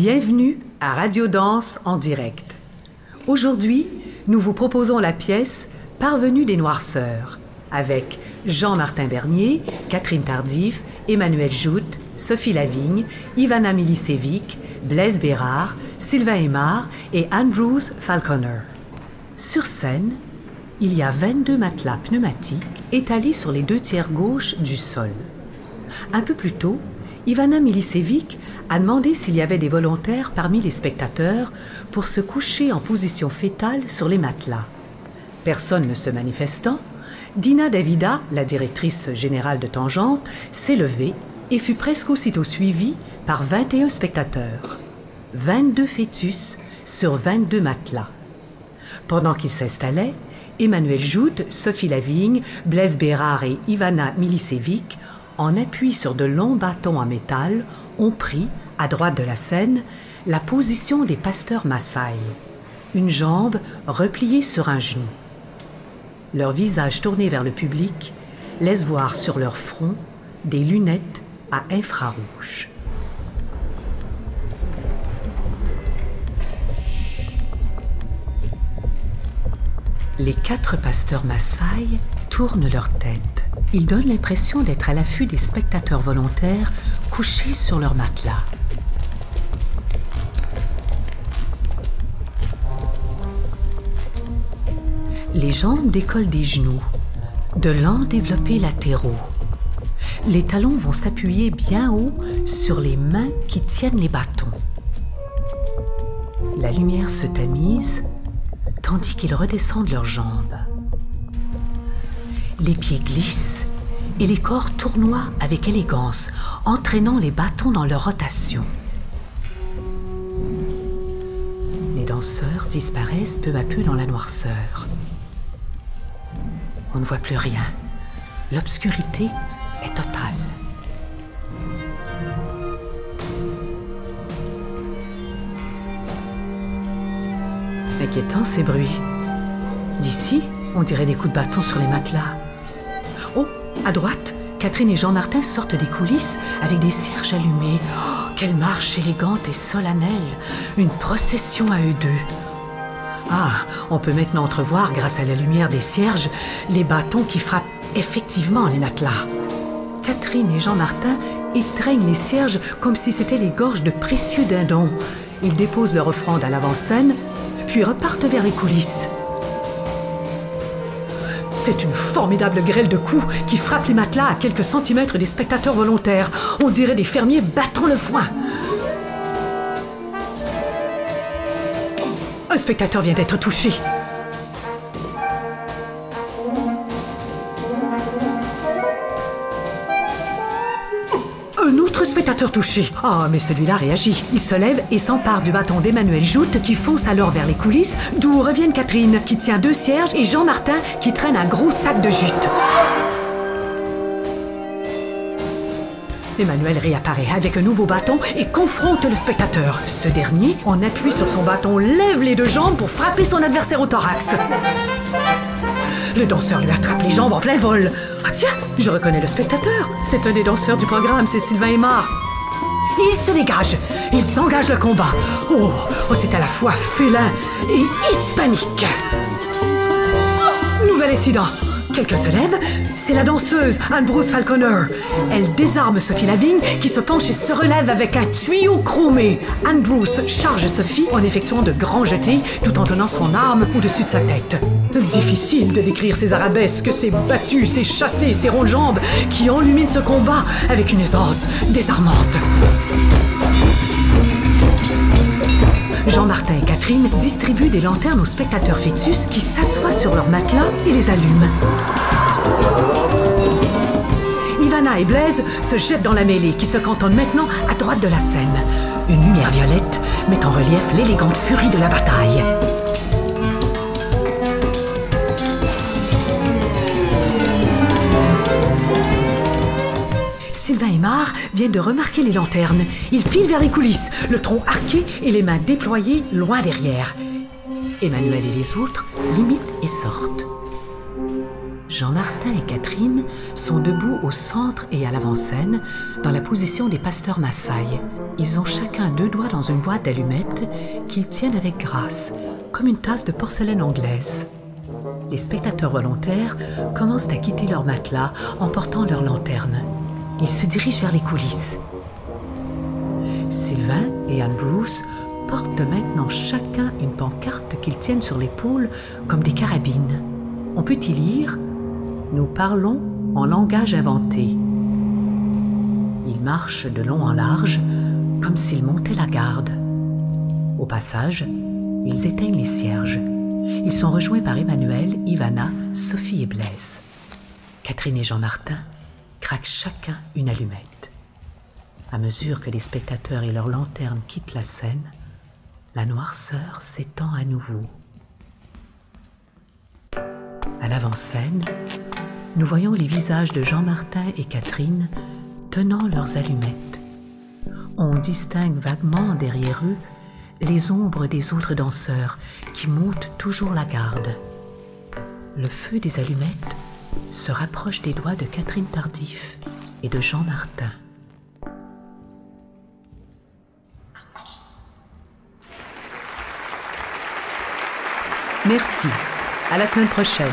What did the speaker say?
Bienvenue à Radio Danse en direct. Aujourd'hui, nous vous proposons la pièce Parvenue des Noirceurs avec Jean-Martin Bernier, Catherine Tardif, Emmanuel Joute, Sophie Lavigne, Ivana Milicevic, Blaise Bérard, Sylvain Aymar et Andrews Falconer. Sur scène, il y a 22 matelas pneumatiques étalés sur les 2 tiers gauche du sol. Un peu plus tôt, Ivana Milicevic a demandé s'il y avait des volontaires parmi les spectateurs pour se coucher en position fétale sur les matelas. Personne ne se manifestant, Dina Davida, la directrice générale de Tangente, s'est levée et fut presque aussitôt suivie par 21 spectateurs. 22 fœtus sur 22 matelas. Pendant qu'ils s'installaient, Emmanuel Joute, Sophie Lavigne, Blaise Bérard et Ivana Milicevic, en appui sur de longs bâtons en métal, ont pris, à droite de la scène, la position des pasteurs Maasai, une jambe repliée sur un genou. Leur visage tourné vers le public laisse voir sur leur front des lunettes à infrarouge. Les 4 pasteurs Maasai tournent leur tête. Ils donnent l'impression d'être à l'affût des spectateurs volontaires couchés sur leur matelas. Les jambes décollent des genoux, de lents développés latéraux. Les talons vont s'appuyer bien haut sur les mains qui tiennent les bâtons. La lumière se tamise, tandis qu'ils redescendent leurs jambes. Les pieds glissent et les corps tournoient avec élégance, entraînant les bâtons dans leur rotation. Les danseurs disparaissent peu à peu dans la noirceur. On ne voit plus rien. L'obscurité est totale. Inquiétant ces bruits. D'ici, on dirait des coups de bâton sur les matelas. Oh, à droite, Catherine et Jean-Martin sortent des coulisses avec des cierges allumés. Oh, quelle marche élégante et solennelle. Une procession à eux deux. Ah, on peut maintenant entrevoir, grâce à la lumière des cierges, les bâtons qui frappent effectivement les matelas. Catherine et Jean-Martin étreignent les cierges comme si c'étaient les gorges de précieux dindons. Ils déposent leur offrande à l'avant-scène, puis repartent vers les coulisses. C'est une formidable grêle de coups qui frappe les matelas à quelques centimètres des spectateurs volontaires. On dirait des fermiers battant le foin. Un spectateur vient d'être touché. Un autre spectateur touché. Ah, mais celui-là réagit. Il se lève et s'empare du bâton d'Emmanuel Joute qui fonce alors vers les coulisses, d'où reviennent Catherine, qui tient 2 cierges, et Jean-Martin, qui traîne un gros sac de jute. Emmanuel réapparaît avec un nouveau bâton et confronte le spectateur. Ce dernier, en appui sur son bâton, lève les 2 jambes pour frapper son adversaire au thorax. Le danseur lui attrape les jambes en plein vol. Ah tiens, je reconnais le spectateur. C'est un des danseurs du programme, c'est Sylvain Aymar. Il se dégage. Ils engagent le combat. Oh, c'est à la fois félin et hispanique. Nouvel incident. Quelqu'un se lève, c'est la danseuse Andrews Falconer. Elle désarme Sophie Lavigne qui se penche et se relève avec un tuyau chromé. Andrews charge Sophie en effectuant de grands jetés tout en tenant son arme au-dessus de sa tête. Difficile de décrire ces arabesques, ces battues, ces chassés, ces ronds de jambes qui enluminent ce combat avec une aisance désarmante. Jean-Martin et Catherine distribuent des lanternes aux spectateurs fœtus qui s'assoient sur leurs matelas et les allument. Ivana et Blaise se jettent dans la mêlée qui se cantonne maintenant à droite de la scène. Une lumière violette met en relief l'élégante furie de la bataille. Sylvain Aymar vient de remarquer les lanternes. Il file vers les coulisses, le tronc arqué et les mains déployées loin derrière. Emmanuel et les autres l'imitent et sortent. Jean-Martin et Catherine sont debout au centre et à l'avant-scène, dans la position des pasteurs Maasai. Ils ont chacun 2 doigts dans une boîte d'allumettes qu'ils tiennent avec grâce, comme une tasse de porcelaine anglaise. Les spectateurs volontaires commencent à quitter leur matelas en portant leurs lanternes. Ils se dirigent vers les coulisses. Sylvain et Anne Bruce portent maintenant chacun une pancarte qu'ils tiennent sur l'épaule comme des carabines. On peut y lire « Nous parlons en langage inventé ». Ils marchent de long en large comme s'ils montaient la garde. Au passage, ils éteignent les cierges. Ils sont rejoints par Emmanuel, Ivana, Sophie et Blaise. Catherine et Jean-Martin craquent chacun une allumette. À mesure que les spectateurs et leurs lanternes quittent la scène, la noirceur s'étend à nouveau. À l'avant-scène, nous voyons les visages de Jean-Martin et Catherine tenant leurs allumettes. On distingue vaguement derrière eux les ombres des autres danseurs qui montent toujours la garde. Le feu des allumettes se rapproche des doigts de Catherine Tardif et de Jean-Martin. Merci. À la semaine prochaine.